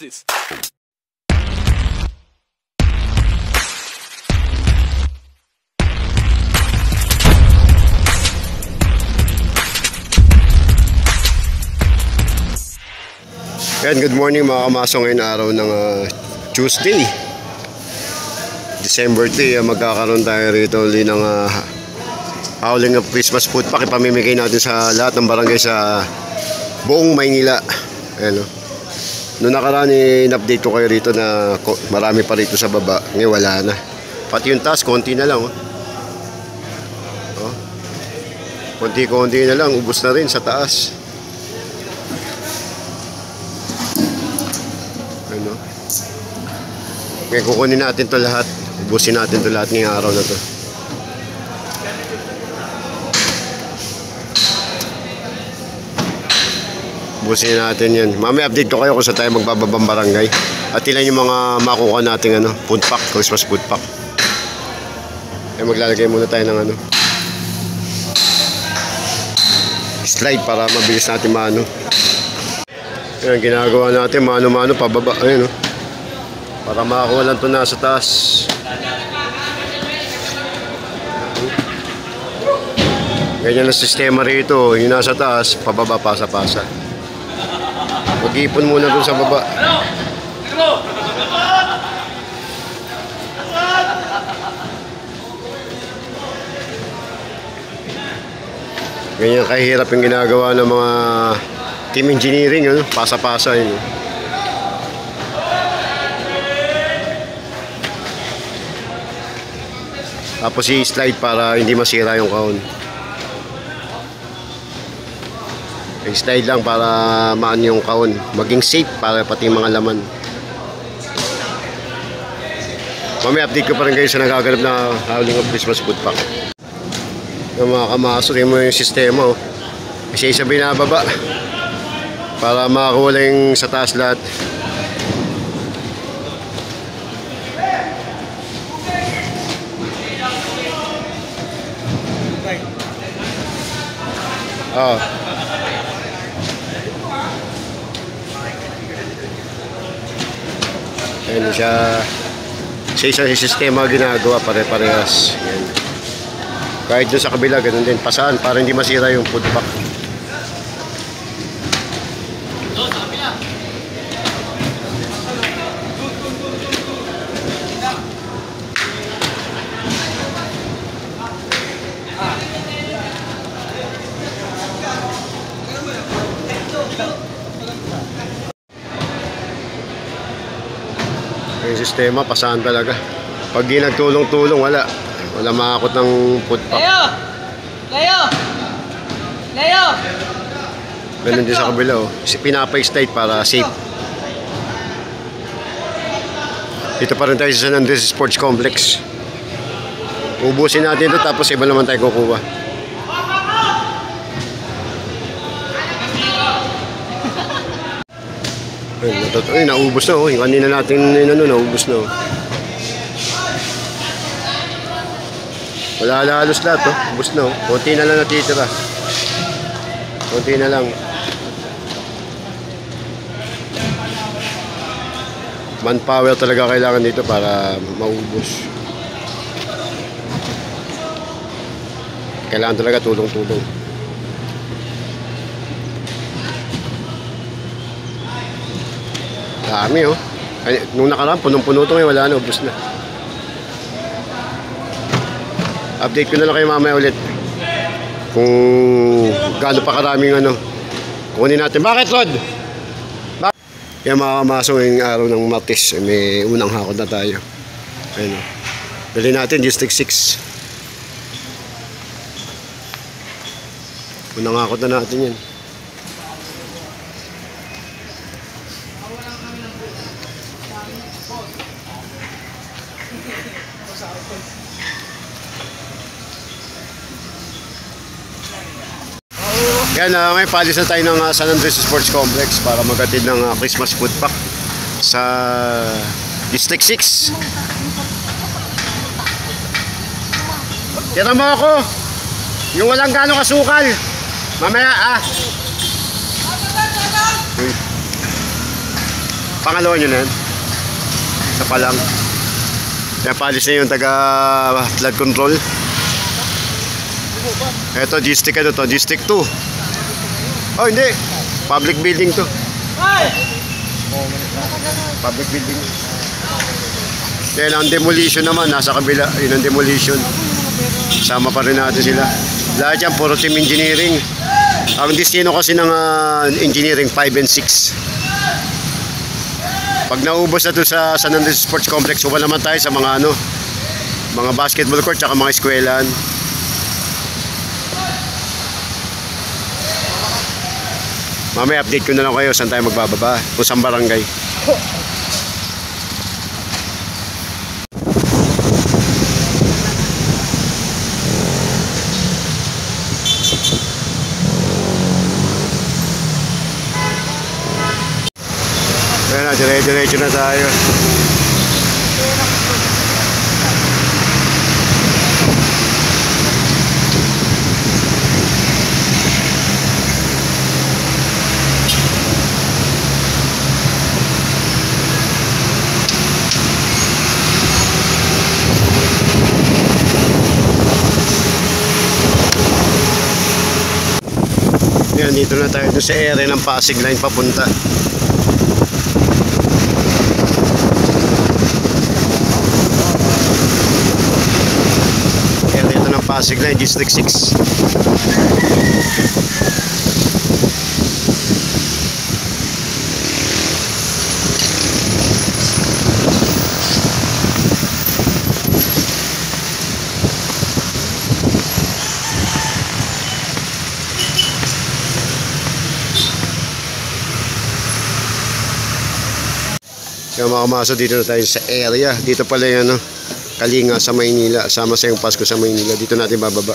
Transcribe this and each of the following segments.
Watch this. Yan, good morning mga kamaso. Ngayon araw ng Tuesday, December 3. Magkakaroon tayo rito ulit ng howling of Christmas food pack. Ipamimigay natin sa lahat ng barangay sa buong Maynila. Ayan, noong nakaraan in-update ko kayo rito na marami pa rito sa baba. Ngayon wala na. Pati yung taas, konti na lang. Konti-konti na lang, ubos na rin sa taas. Ngayon kukunin natin to lahat. Ubusin natin to lahat ngayong araw na to. Ubusin natin yan. Mamaya update ko kayo kung saan tayo magbababang barangay. At ilan yung mga makukuha natin food pack, Christmas food pack. Maglalagay muna tayo ng slide para mabilis natin maano. Yan, ginagawa natin mano-mano pababa. Ayun, para makakuha lang ito nasa taas. Ganyan ang sistema rito. Yung nasa taas, pababa, pasa-pasa. Mag-ipon muna dun sa baba. Ganyan kahirap yung ginagawa ng mga team engineering. Pasa-pasa yun. Tapos i-slide para hindi masira yung kahon. I-slide lang para maan yung kahon. Maging safe para pati mga laman. Mamaya update ko pa rin kayo sa nagaganap na howling of Christmas food pack. Yung mga kamasok, yung sistema. Isa-isa binababa para makakuha lang sa taas lahat. Ayan siya. Isa-isang sistema ginagawa, pare-parehas. Ayan. Kahit doon sa kabila, ganun din. Pasaan para hindi masira yung food pack. Yung sistema, pasahan talaga. Pag di nagtulong-tulong, wala makakot ng food pack. Leo! Ganun din sa kabila. Pinapa-slide para safe. Dito pa rin tayo sa San Andres Sports Complex. Ubusin natin ito, tapos iba naman tayo kukuha. Ay, naubos na. Yung kanina natin naubos na. Wala halos lahat. Ubos na. Konti na lang natitira. Konti na lang. Manpower talaga kailangan dito para maubos. Kailangan talaga tulong-tulong. Dami nung nakaraan punong-puno ito, wala na, ubos na. Update ko na lang kayo mamaya ulit kung gaano pa karaming kunin natin. Bakit, Rod? Yan mga kamasong, yung araw ng Martes, may unang hakot na tayo. Ayun, dali natin District 6. Unang hakot na natin yan. Yan, ngayon palis na tayo ng San Andres Sports Complex para maghatid ng Christmas food pack sa District 6. Tira mo ako yung walang gano'ng kasukal mamaya Pangalawa nyo na yan. Isa pa lang. Kaya palis na yung taga flood control. Ito, G-Stick ano to? G-Stick 2. Oh, hindi. Public building to. Public building. Kaya ang demolition naman, nasa kabila. Yun ang demolition. Sama pa rin natin sila. Lahat yan, puro team engineering. Ang destino kasi ng engineering 5 and 6. Pag naubos na to sa San Andres Sports Complex, wala naman tayo sa mga mga basketball court at mga eskwelahan. Mamaya update ko na lang kayo saan tayo magbababa, kung saan barangay. Ayan na, dire-diretso na tayo. Ayan, dito na tayo sa area ng Pasig Line papunta. Pasig Line, District 6. Kaya makamaso dito na tayo sa area. Dito pala yung Kalinga sa Maynila, sama sa yung Pasko sa Maynila. Dito natin bababa.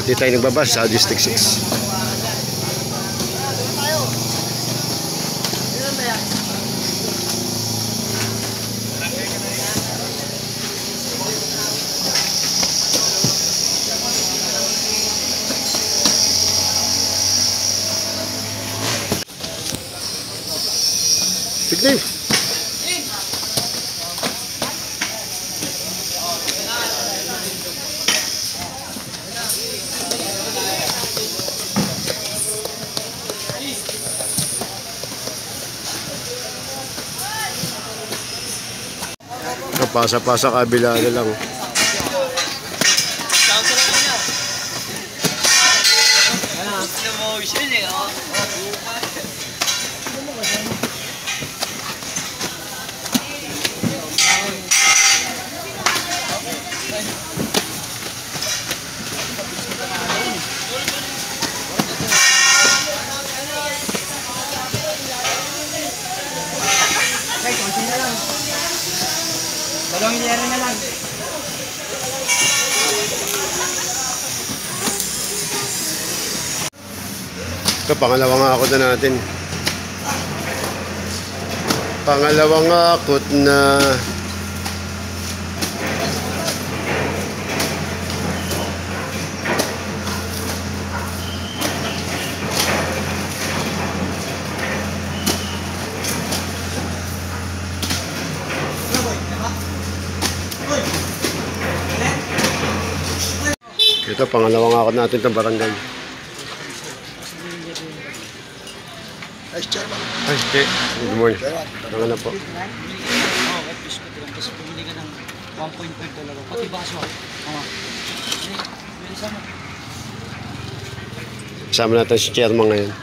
Dito tayo nagbaba sa District 6. Tignan. Pasa-pasa kabila na lang. Dalawang liyari na lang. Ito, pangalawang akot na natin. Pangalawang akot na ito, pangalawang akot natin itong barangay. Ay, hindi. Good morning. Ano na po? Oo, at least ko lang. Tapos pumili ka ng 1.5 talaga. Pati baso. Kasama natin si chairman ngayon.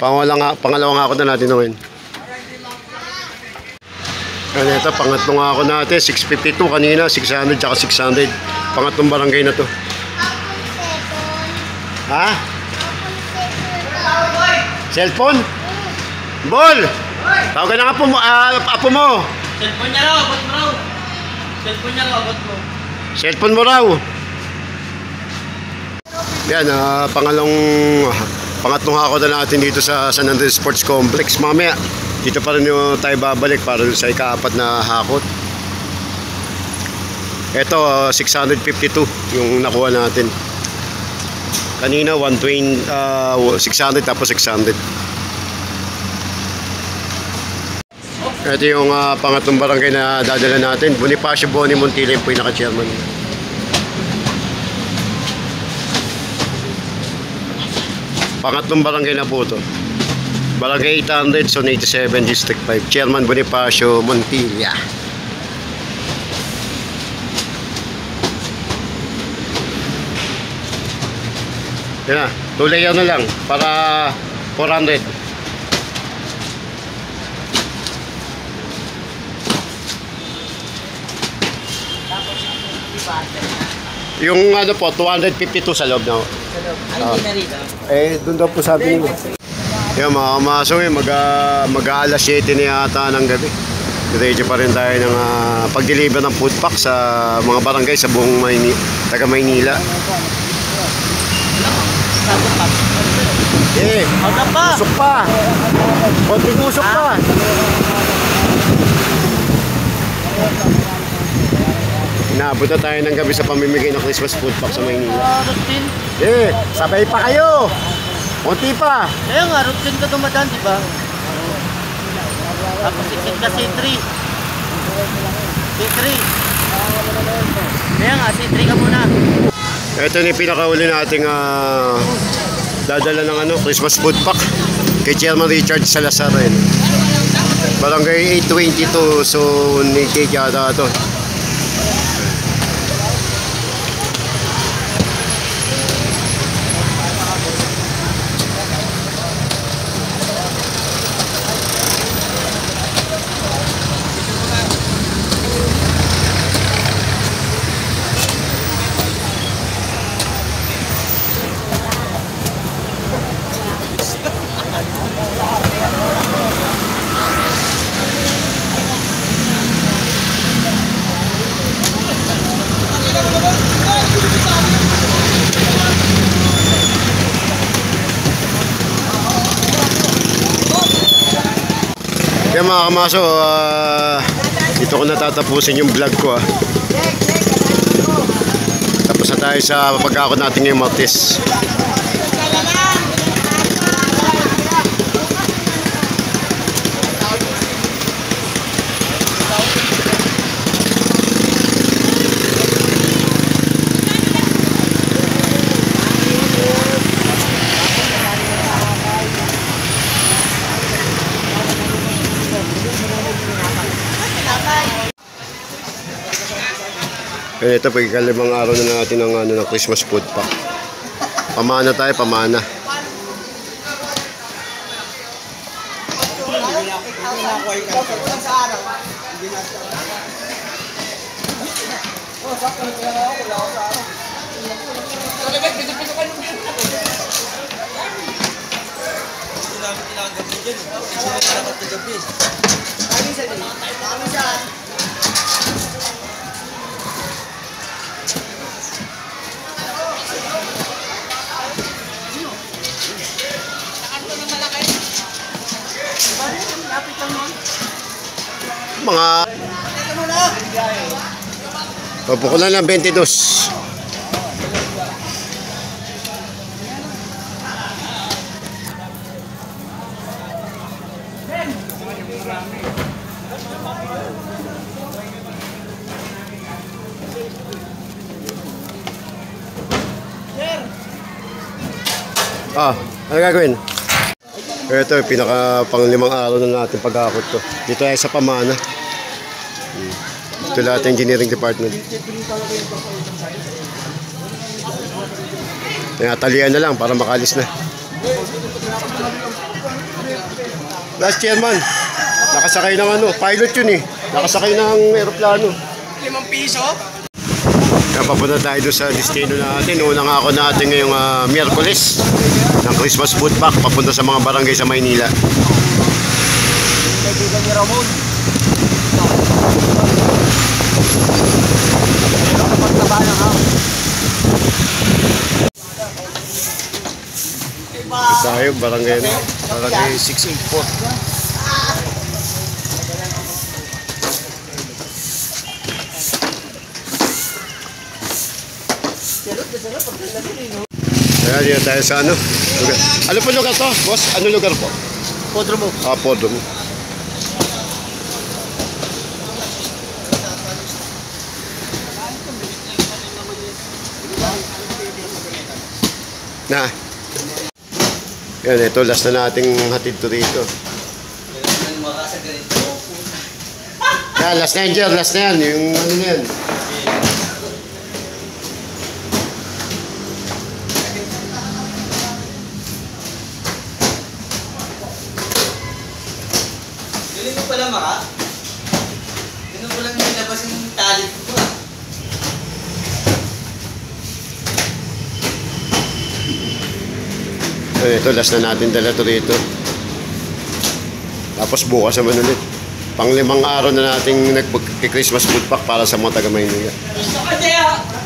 Pangalawang akot na natin ngayon. Ano ito, pangatlong ako natin, 652 kanina, 600 tsaka 600. Pangatlong barangay na to. Ha? Cellphone? Bol! Tawagan na apo mo, apo mo. Cellphone niya raw, abot mo raw. Cellphone niya raw, abot mo. Cellphone mo raw. Yan, pangatlong ako na natin dito sa San Andres Sports Complex. Mamaya, dito pa rin tayo babalik para sa ika-4 na hakot. Ito, 652 yung nakuha natin. Kanina, 120, 600 tapos 600. Ito yung pangatlong barangay na dadala natin. Bonifacio Boni Montilla po yung naka-chairman. Pangatlong barangay na po ito. Barangay 800, Zone 87, District 5. Chairman Bonifacio Montilla. Yan na, tulayan na lang para 400. Yung ano po, 252 sa loob na. Ay, hindi na rito. Doon daw po sabi niyo. Yan mga kamasong mag-aalas 7 na yata ng gabi. Diretso pa rin tayo ng pag-deliver ng food pack sa mga barangay sa buong taga Maynila. Hanggang pa! Usok pa! Konting usok pa! Inaabot na tayo ng gabi sa pamimigay ng Christmas food pack sa Maynila. Routine. Sabay pa kayo! Konti pa! Kaya nga, routine ka dumadaan, di ba? Tapos ikit ka C3. C3. Kaya nga, C3 ka muna. Ito na yung pinakauli nating dadala ng Christmas food pack kay Chairman Richard Salazar. Barangay 822, so Nike yata ito. Kaya mga kamaso, dito ko natatapusin yung vlog ko. Tapos na tayo sa pagkakot natin ngayong Martes. Ito po, ikalimang araw na natin ng Christmas food pack. Pamana tayo, pamana. Mga opo ko na lang 22. Ano gagawin? Ito, pinaka panglimang araw na natin pag-akot to. Dito ay sa Pamana. Ito lahat engineering department. Talian na lang para makalis na. Last chairman, nakasakay ng pilot yun eh. nakasakay ng aeroplano. 5 piso? Kaya papunta tayo doon sa destino natin. Unang ako natin ngayong Miyerkules ng Christmas food pack papunta sa mga barangay sa Maynila. Kaibigan ni Ramon. Tayo, barangay 684. Kaya dito tayo sa ano? Lugar. Ano po lugar to, boss? Ano lugar po? Podromo. Podromo. Na. Yan, ito last na nating hatid to rito. Yan, last na yan, Jer. Last na yan. Yung ano na yan. Galing mo pala, Maka. Ganun ko lang nilabas yung talent ko. Ito, last na natin dala to rito. Tapos bukas naman ulit. Pang 5 araw na nating nag-Christmas food pack para sa mga taga Maynila. Gusto ko, Teo!